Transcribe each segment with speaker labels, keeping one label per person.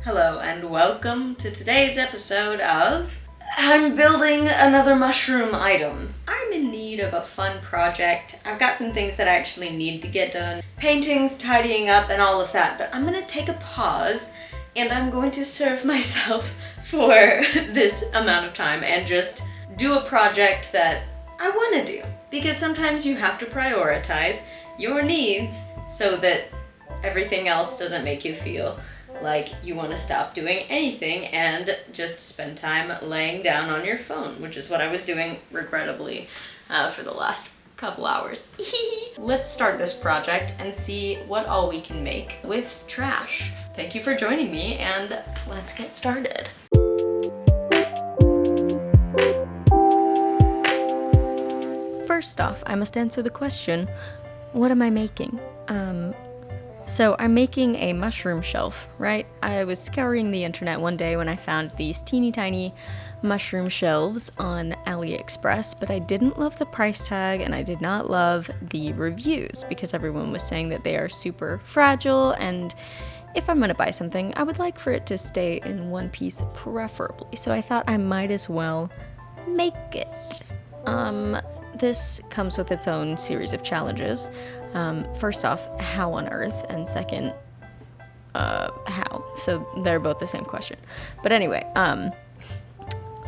Speaker 1: Hello and welcome to today's episode of I'm building another mushroom item. I'm in need of a fun project. I've got some things that I actually need to get done. Paintings, tidying up, and all of that, but I'm gonna take a pause and I'm going to serve myself for this amount of time and just do a project that I wanna do. Because sometimes you have to prioritize your needs so that everything else doesn't make you feel like you want to stop doing anything and just spend time laying down on your phone, which is what I was doing, regrettably, for the last couple hours. Let's start this project and see what all we can make with trash. Thank you for joining me, and let's get started. First off, I must answer the question, what am I making? So I'm making a mushroom shelf, right? I was scouring the internet one day when I found these teeny tiny mushroom shelves on AliExpress, but I didn't love the price tag and I did not love the reviews because everyone was saying that they are super fragile, and if I'm gonna buy something, I would like for it to stay in one piece preferably. So I thought I might as well make it. This comes with its own series of challenges. First off, how on earth? And second, how? So they're both the same question. But anyway, on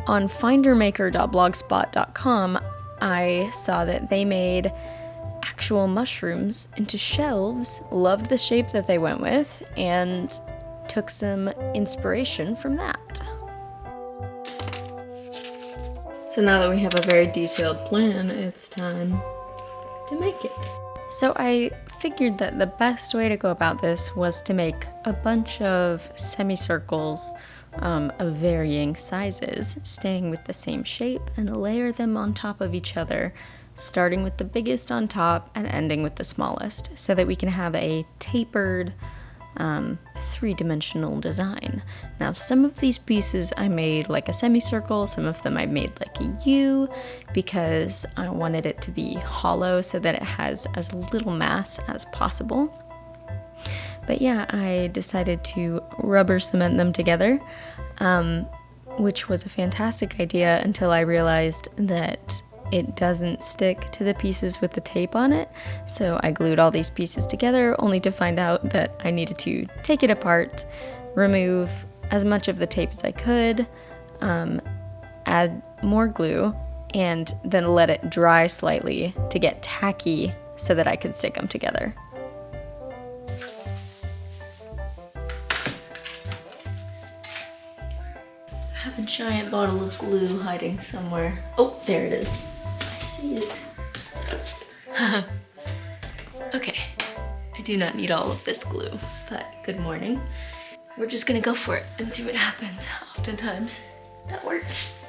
Speaker 1: findermaker.blogspot.com, I saw that they made actual mushrooms into shelves, loved the shape that they went with, and took some inspiration from that. So now that we have a very detailed plan, it's time to make it. So I figured that the best way to go about this was to make a bunch of semicircles of varying sizes, staying with the same shape, and layer them on top of each other, starting with the biggest on top and ending with the smallest, so that we can have a tapered three-dimensional design. Now, some of these pieces I made like a semicircle, some of them I made like a U, because I wanted it to be hollow so that it has as little mass as possible. But yeah, I decided to rubber cement them together, which was a fantastic idea until I realized that it doesn't stick to the pieces with the tape on it. So I glued all these pieces together only to find out that I needed to take it apart, remove as much of the tape as I could, add more glue, and then let it dry slightly to get tacky so that I could stick them together. I have a giant bottle of glue hiding somewhere. Oh, there it is. See it. Okay, I do not need all of this glue, but good morning. We're just gonna go for it and see what happens. Oftentimes, that works.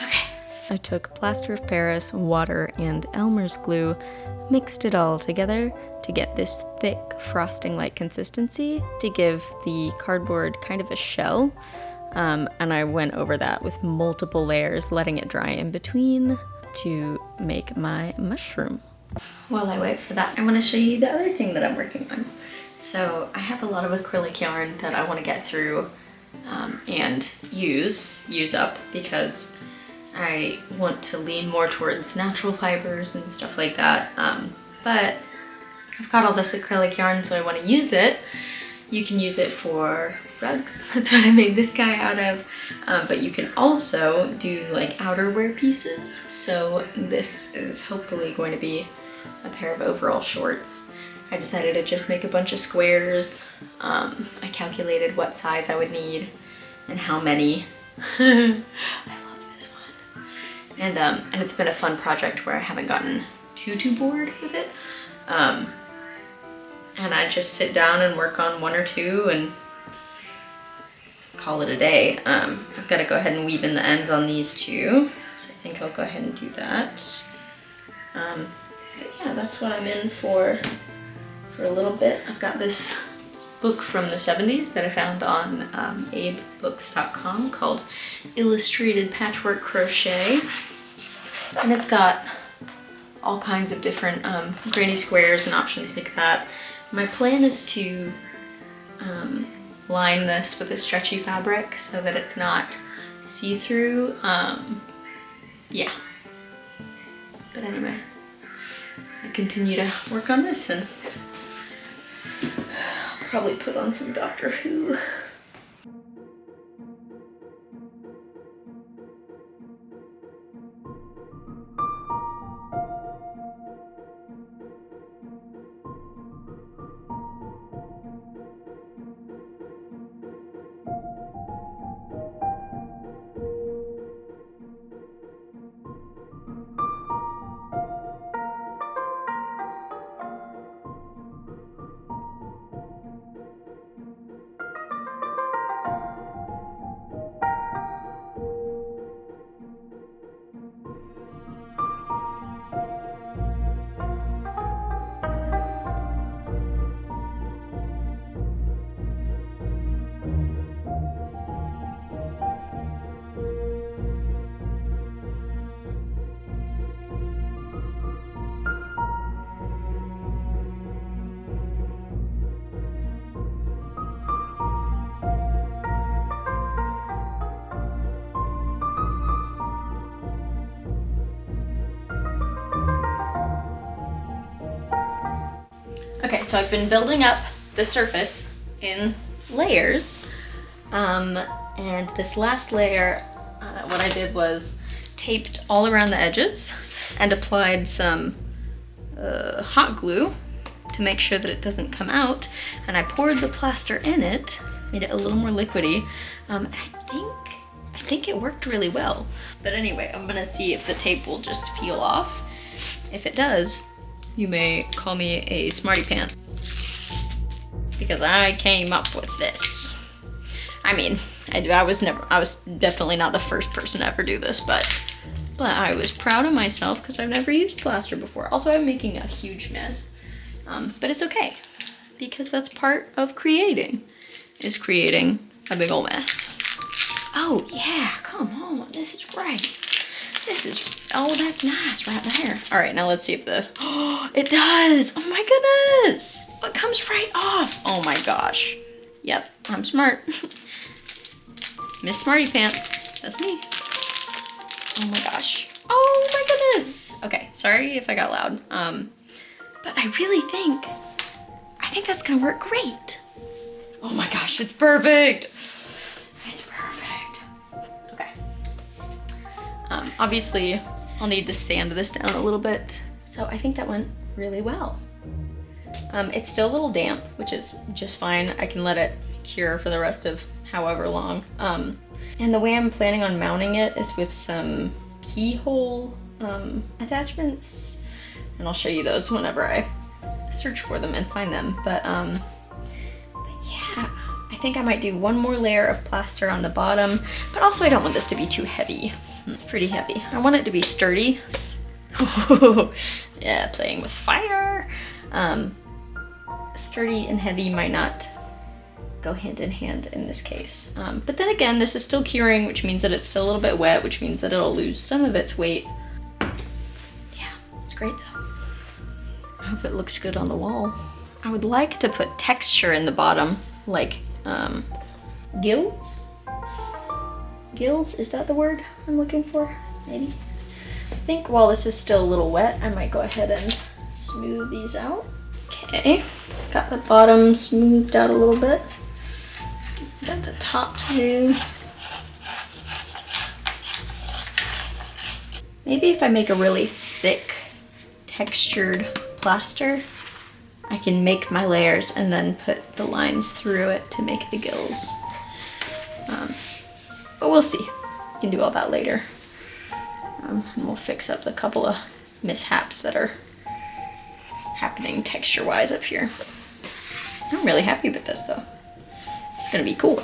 Speaker 1: Okay. I took plaster of Paris, water, and Elmer's glue, mixed it all together to get this thick frosting-like consistency to give the cardboard kind of a shell. And I went over that with multiple layers, letting it dry in between to make my mushroom. While I wait for that, I want to show you the other thing that I'm working on. So I have a lot of acrylic yarn that I want to get through and use up, because I want to lean more towards natural fibers and stuff like that. But I've got all this acrylic yarn, so I want to use it. You can use it for rugs. That's what I made this guy out of. But you can also do like outerwear pieces. So this is hopefully going to be a pair of overall shorts. I decided to just make a bunch of squares. I calculated what size I would need and how many. I love this one. And it's been a fun project where I haven't gotten too bored with it. And I just sit down and work on one or two and call it a day. I've got to go ahead and weave in the ends on these two, so I think I'll go ahead and do that. But yeah, that's what I'm in for a little bit. I've got this book from the 70s that I found on abebooks.com called Illustrated Patchwork Crochet, and it's got all kinds of different granny squares and options like that. My plan is to line this with a stretchy fabric so that it's not see-through. Yeah. But anyway, I continue to work on this and probably put on some Doctor Who. Okay, so I've been building up the surface in layers, and this last layer, what I did was taped all around the edges and applied some hot glue to make sure that it doesn't come out, and I poured the plaster in it, made it a little more liquidy. I think it worked really well. But anyway, I'm gonna see if the tape will just peel off. If it does, you may call me a smarty pants, because I came up with this. I mean, I was definitely not the first person to ever do this, but I was proud of myself because I've never used plaster before. Also, I'm making a huge mess, but it's okay, because that's part of creating, is creating a big old mess. Oh yeah, come on, this is great. This is, oh, that's nice right there. All right, now let's see if oh, it does. Oh my goodness. It comes right off. Oh my gosh. Yep, I'm smart. Miss Smarty Pants, that's me. Oh my gosh. Oh my goodness. Okay, sorry if I got loud. But I really think that's gonna work great. Oh my gosh, it's perfect. It's perfect. Okay. Obviously, I'll need to sand this down a little bit. So I think that went really well. It's still a little damp, which is just fine. I can let it cure for the rest of however long. And the way I'm planning on mounting it is with some keyhole attachments. And I'll show you those whenever I search for them and find them. But yeah, I think I might do one more layer of plaster on the bottom, but also I don't want this to be too heavy. It's pretty heavy. I want it to be sturdy. Yeah, playing with fire. Sturdy and heavy might not go hand in hand in this case. But then again, this is still curing, which means that it's still a little bit wet, which means that it'll lose some of its weight. Yeah, it's great though. I hope it looks good on the wall. I would like to put texture in the bottom, like gills? Gills, is that the word I'm looking for? Maybe. I think while this is still a little wet, I might go ahead and smooth these out. Okay, got the bottom smoothed out a little bit. Got the top too. Maybe if I make a really thick textured plaster, I can make my layers and then put the lines through it to make the gills. But we'll see. We can do all that later. And we'll fix up a couple of mishaps that are happening texture-wise up here. I'm really happy with this though. It's gonna be cool.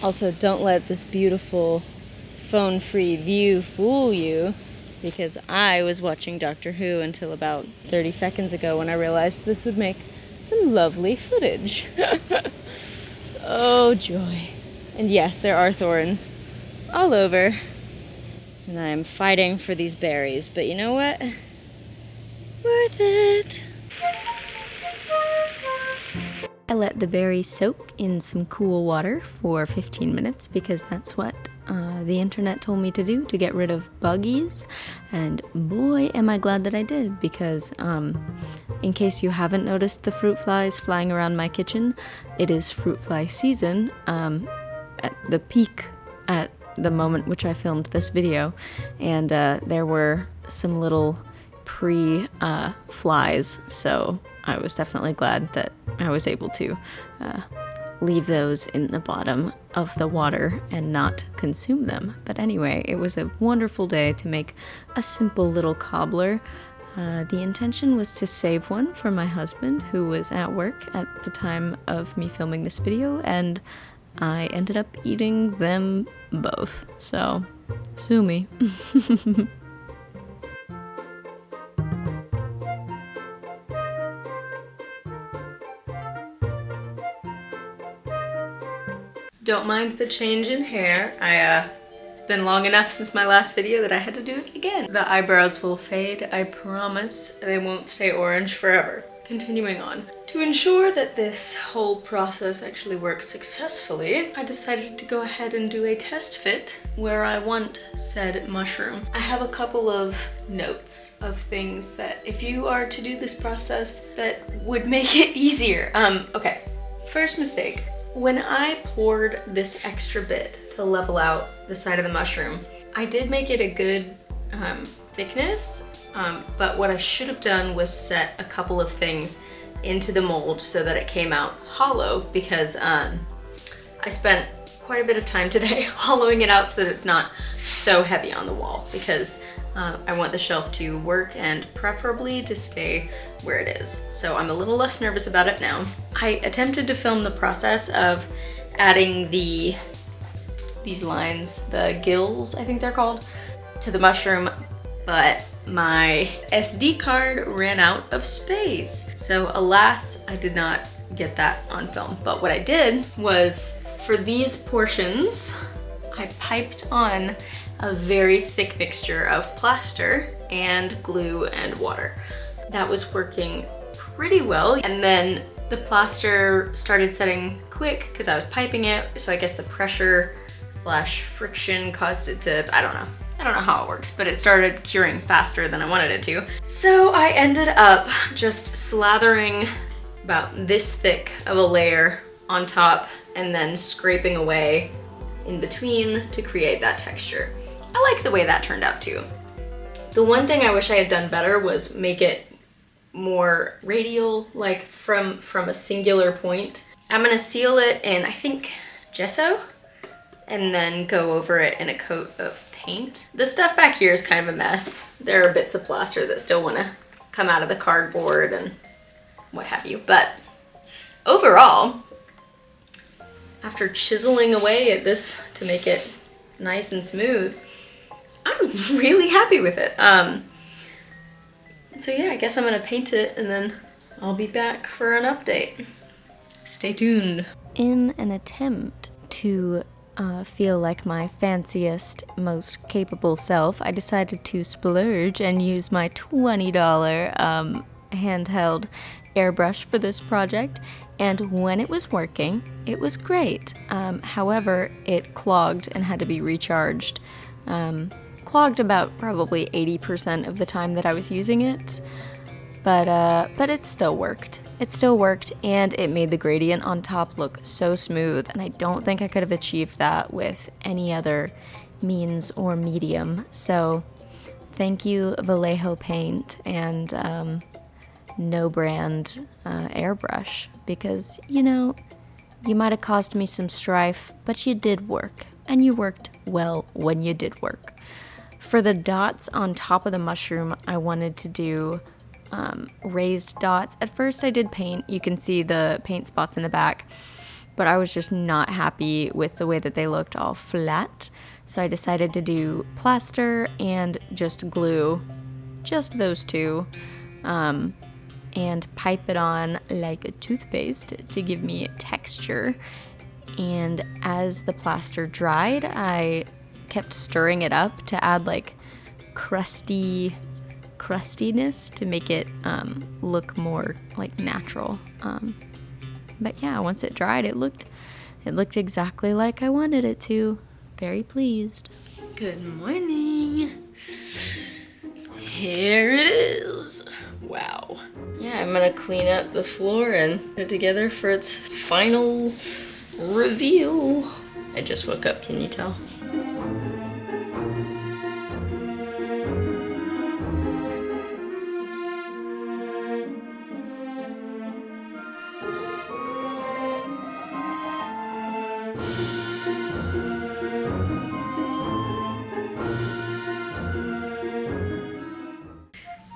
Speaker 1: Also, don't let this beautiful phone-free view fool you. because I was watching Doctor Who until about 30 seconds ago when I realized this would make some lovely footage. Oh joy. And yes, there are thorns all over. And I'm fighting for these berries, but you know what? Worth it. I let the berries soak in some cool water for 15 minutes because that's what the internet told me to do to get rid of buggies. And boy, am I glad that I did, because in case you haven't noticed the fruit flies flying around my kitchen, it is fruit fly season at the peak at the moment which I filmed this video, and there were some little pre-flies, so I was definitely glad that I was able to leave those in the bottom of the water and not consume them. But anyway, it was a wonderful day to make a simple little cobbler. The intention was to save one for my husband, who was at work at the time of me filming this video, and I ended up eating them both, so sue me. Don't mind the change in hair. It's been long enough since my last video that I had to do it again. The eyebrows will fade, I promise. They won't stay orange forever. Continuing on. To ensure that this whole process actually works successfully, I decided to go ahead and do a test fit where I want said mushroom. I have a couple of notes of things that if you are to do this process that would make it easier. Okay, first mistake. When I poured this extra bit to level out the side of the mushroom, I did make it a good thickness, but what I should have done was set a couple of things into the mold so that it came out hollow, because I spent quite a bit of time today hollowing it out so that it's not so heavy on the wall, because I want the shelf to work and preferably to stay where it is. So I'm a little less nervous about it now. I attempted to film the process of adding these lines, the gills, I think they're called, to the mushroom, but my SD card ran out of space. So alas, I did not get that on film. But what I did was, for these portions, I piped on a very thick mixture of plaster and glue and water. That was working pretty well. And then the plaster started setting quick because I was piping it. So I guess the pressure / friction caused it to, I don't know how it works, but it started curing faster than I wanted it to. So I ended up just slathering about this thick of a layer on top and then scraping away in between to create that texture. I like the way that turned out too. The one thing I wish I had done better was make it more radial, like from a singular point. I'm gonna seal it in, I think, gesso, and then go over it in a coat of paint. The stuff back here is kind of a mess. There are bits of plaster that still wanna come out of the cardboard and what have you, but overall, after chiseling away at this to make it nice and smooth, I'm really happy with it. So yeah, I guess I'm gonna paint it and then I'll be back for an update. Stay tuned. In an attempt to feel like my fanciest, most capable self, I decided to splurge and use my $20 handheld airbrush for this project, and when it was working, it was great. However, it clogged and had to be recharged. Clogged about probably 80% of the time that I was using it, but it still worked. It still worked, and it made the gradient on top look so smooth, and I don't think I could have achieved that with any other means or medium. So thank you, Vallejo Paint and No Brand airbrush, because, you know, you might have caused me some strife, but you did work, and you worked well when you did work. For the dots on top of the mushroom, I wanted to do raised dots. At first I did paint. You can see the paint spots in the back, but I was just not happy with the way that they looked all flat. So I decided to do plaster and just glue, just those two, and pipe it on like a toothpaste to give me texture. And as the plaster dried, I kept stirring it up to add like crustiness to make it look more like natural. But yeah, once it dried, it looked exactly like I wanted it to. Very pleased. Good morning. Here it is. Wow. Yeah, I'm gonna clean up the floor and put it together for its final reveal. I just woke up, can you tell?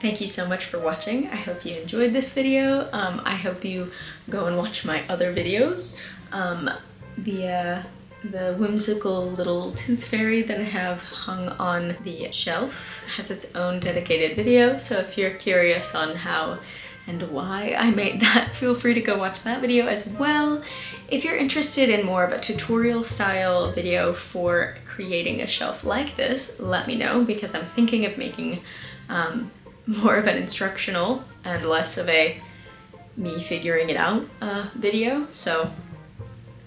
Speaker 1: Thank you so much for watching. I hope you enjoyed this video. I hope you go and watch my other videos. The whimsical little tooth fairy that I have hung on the shelf has its own dedicated video, so if you're curious on how and why I made that, feel free to go watch that video as well. If you're interested in more of a tutorial style video for creating a shelf like this, let me know, because I'm thinking of making more of an instructional and less of a me figuring it out video. So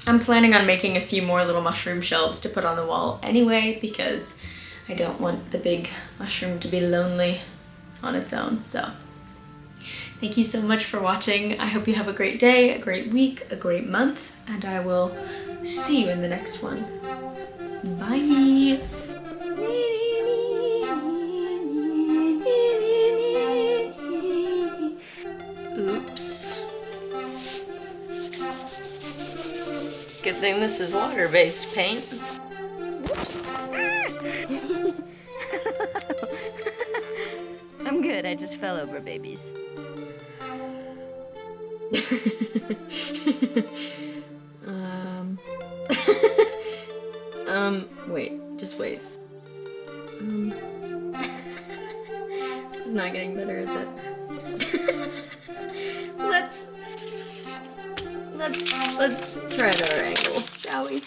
Speaker 1: I'm planning on making a few more little mushroom shelves to put on the wall anyway, because I don't want the big mushroom to be lonely on its own. So thank you so much for watching. I hope you have a great day, a great week, a great month, and I will see you in the next one. Bye! Oops. Good thing this is water-based paint. Oops. I'm good, I just fell over, babies. Wait, just wait. This is not getting better, is it? Let's try another angle, shall we?